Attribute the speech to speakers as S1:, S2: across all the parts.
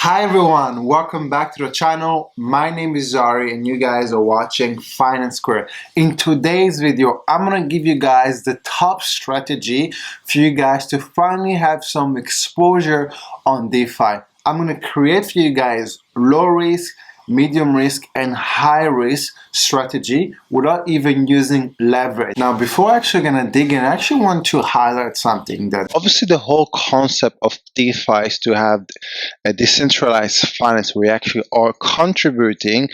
S1: Hi everyone, welcome back to the channel. My name is Zari and you guys are watching Finance Square. In today's video, I'm gonna give you guys the top strategy for you guys to finally have some exposure on DeFi. I'm gonna create for you guys low risk, medium risk and high risk strategy without even using leverage. Now, before actually gonna dig in, I actually want to highlight something that
S2: Obviously, the whole concept of DeFi is to have a decentralized finance where you actually are contributing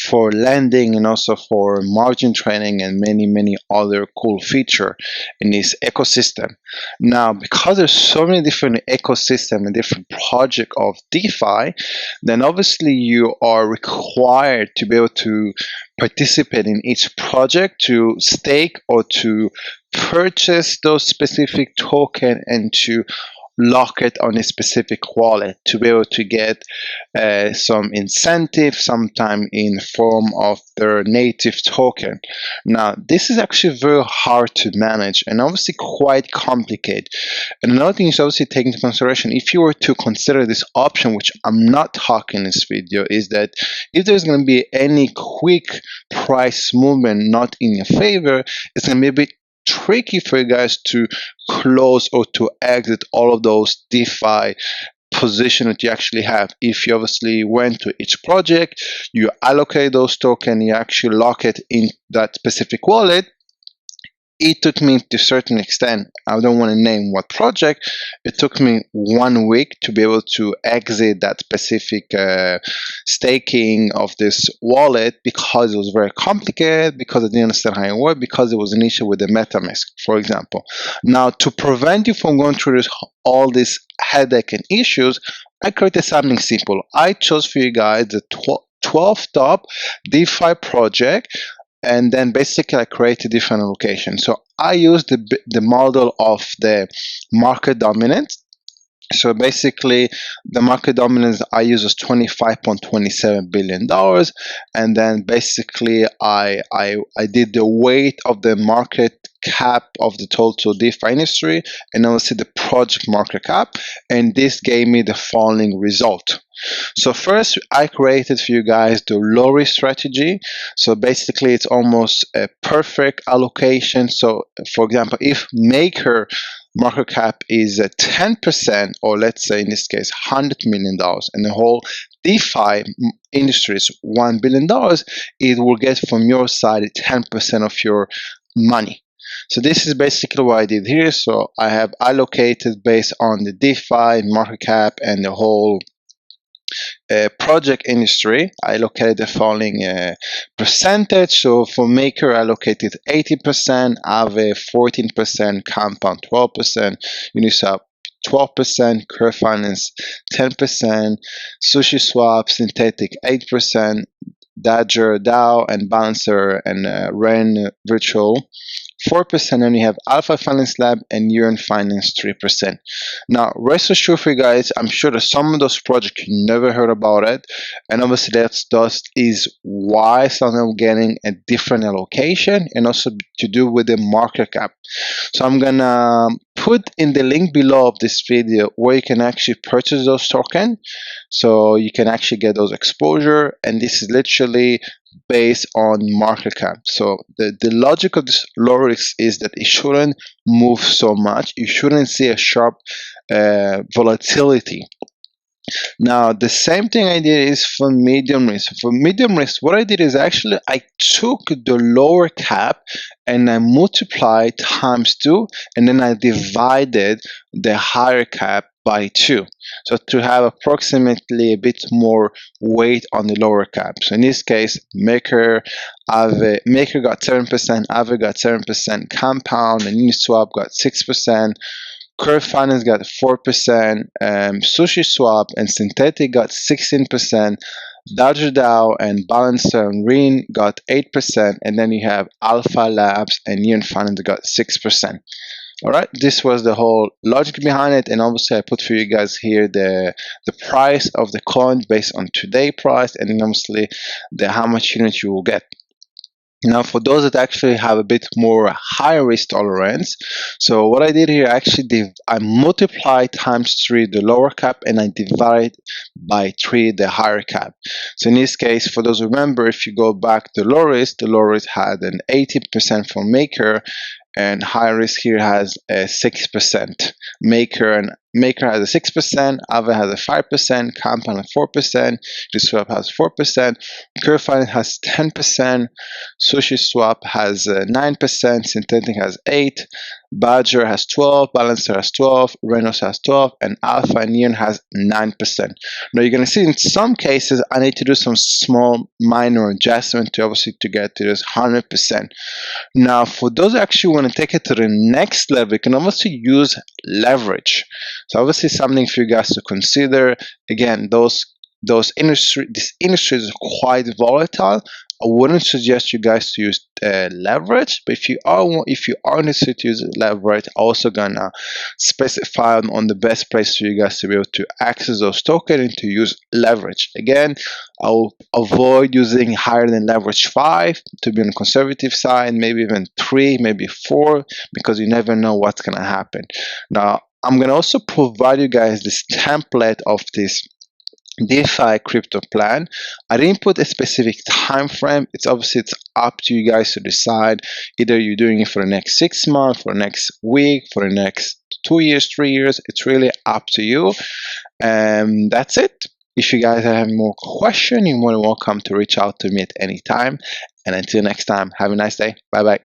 S2: for lending and also for margin trading and many other cool feature in this ecosystem. Now, because there's so many different ecosystem and different project of DeFi, then obviously you are required to be able to participate in each project to stake or to purchase those specific token and to lock it on a specific wallet to be able to get some incentive sometime in form of their native token. Now this is actually very hard to manage and obviously quite complicated. And another thing is obviously take into consideration, if you were to consider this option, which I'm not talking in this video, is that if there's going to be any quick price movement not in your favor, it's going to be a bit tricky for you guys to close or to exit all of those DeFi position that you actually have. If you obviously went to each project, you allocate those tokens, you actually lock it in that specific wallet. It took me to a certain extent, I don't want to name what project, it took me 1 week to be able to exit that specific staking of this wallet because it was very complicated, because I didn't understand how it worked, because it was an issue with the MetaMask, for example. Now, to prevent you from going through all this headache and issues, I created something simple. I chose for you guys the 12 top DeFi project, and then basically I create a different allocation. So I use the model of the market dominance. So basically, the market dominance I use is $25.27 billion, and then basically I did the weight of the market cap of the total DeFi industry, and obviously the project market cap, and this gave me the following result. So first, I created for you guys the low risk strategy. So basically, it's almost a perfect allocation. So for example, if Maker market cap is 10%, or let's say in this case $100 million, and the whole DeFi industry is $1 billion, it will get from your side 10% of your money. So this is basically what I did here. So I have allocated based on the DeFi market cap and the whole project industry. I allocated the following percentage. So for Maker, I allocated 80%, Aave 14%, Compound 12%, Uniswap 12%, Curve Finance 10%, SushiSwap, Synthetic 8%, Dagger, DAO, and Balancer, and Ren Virtual 4%, and you have Alpha Finance Lab and Yearn Finance 3%. Now, rest assured for you guys, I'm sure that some of those projects you never heard about it, and obviously that is why some of them getting a different allocation, and also to do with the market cap. So I'm gonna put in the link below of this video where you can actually purchase those tokens, so you can actually get those exposure, and this is literally based on market cap. So the logic of this low risk is that it shouldn't move so much. You shouldn't see a sharp volatility. Now, the same thing I did is for medium risk. For medium risk, what I did is actually I took the lower cap and I multiplied times 2, and then I divided the higher cap by 2. So to have approximately a bit more weight on the lower cap. So in this case, Maker got 7%, Aave got 7%, Compound and Uniswap got 6%. Curve Finance got 4%, SushiSwap and Synthetic got 16%, Dodger DAO and Balancer and Ren got 8%, and then you have Alpha Labs and Yearn Finance got 6%. Alright, this was the whole logic behind it, and obviously I put for you guys here the price of the coin based on today price, and then obviously how much units you will get. Now, for those that actually have a bit more high risk tolerance, so what I did here, I multiply times 3 the lower cap and I divide by 3 the higher cap. So in this case, for those who remember, if you go back to low risk had an 80% for maker, and high risk here has a 6%. Maker has a 6%, Aave has a 5%, Compound has 4%, Uniswap has 4%, Curve has 10%, SushiSwap has 9%, Synthetic has 8%, Badger has 12%, Balancer has 12%, Renos has 12%, and Alpha and Neon has 9%. Now you're going to see in some cases I need to do some small minor adjustment to obviously to get to this 100%. Now for those who actually want to take it to the next level, you can obviously use leverage. So obviously something for you guys to consider. Again, this industry is quite volatile. I wouldn't suggest you guys to use leverage, but if you are interested to use leverage, also gonna specify on the best place for you guys to be able to access those tokens and to use leverage. Again, I'll avoid using higher than leverage 5 to be on the conservative side, maybe even 3, maybe 4, because you never know what's gonna happen. Now, I'm gonna also provide you guys this template of this DeFi crypto plan. I didn't put a specific time frame. It's up to you guys to decide. Either you're doing it for the next 6 months, for the next week, for the next 2 years, 3 years. It's really up to you. And that's it. If you guys have more questions, you're more than welcome to reach out to me at any time. And until next time, have a nice day. Bye bye.